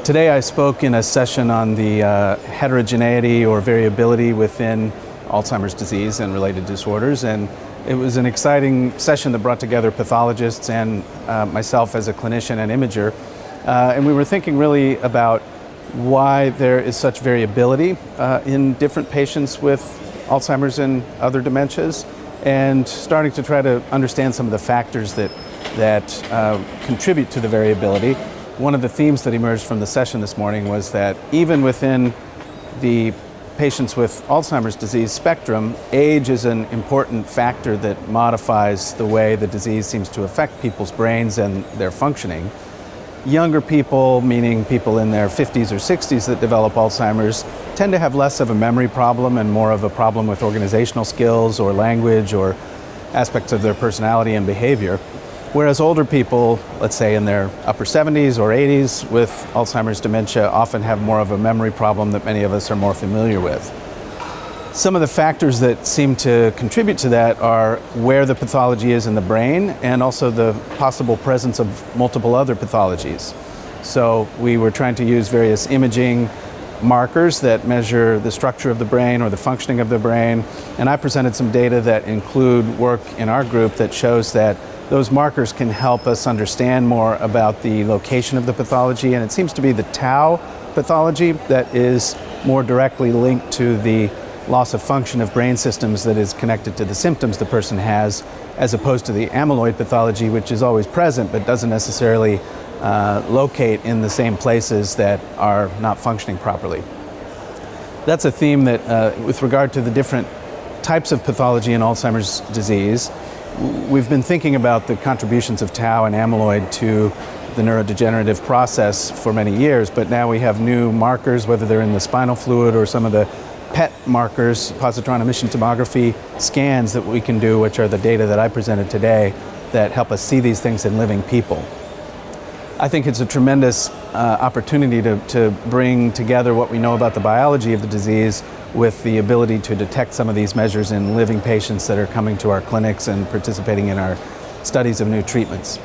Today I spoke in a session on the heterogeneity or variability within Alzheimer's disease and related disorders, and it was an exciting session that brought together pathologists and myself as a clinician and imager, and we were thinking really about why there is such variability in different patients with Alzheimer's and other dementias, and starting to try to understand some of the factors that contribute to the variability. One of the themes that emerged from the session this morning was that even within the patients with Alzheimer's disease spectrum, age is an important factor that modifies the way the disease seems to affect people's brains and their functioning. Younger people, meaning people in their 50s or 60s that develop Alzheimer's, tend to have less of a memory problem and more of a problem with organizational skills or language or aspects of their personality and behavior. Whereas older people, let's say in their upper 70s or 80s with Alzheimer's dementia, often have more of a memory problem that many of us are more familiar with. Some of the factors that seem to contribute to that are where the pathology is in the brain and also the possible presence of multiple other pathologies. So we were trying to use various imaging markers that measure the structure of the brain or the functioning of the brain, and I presented some data that include work in our group that shows that those markers can help us understand more about the location of the pathology, and it seems to be the tau pathology that is more directly linked to the loss of function of brain systems that is connected to the symptoms the person has, as opposed to the amyloid pathology, which is always present but doesn't necessarily locate in the same places that are not functioning properly. That's a theme that, with regard to the different types of pathology in Alzheimer's disease, we've been thinking about the contributions of tau and amyloid to the neurodegenerative process for many years, but now we have new markers, whether they're in the spinal fluid or some of the PET markers, positron emission tomography scans that we can do, which are the data that I presented today, that help us see these things in living people. I think it's a tremendous opportunity to bring together what we know about the biology of the disease with the ability to detect some of these measures in living patients that are coming to our clinics and participating in our studies of new treatments.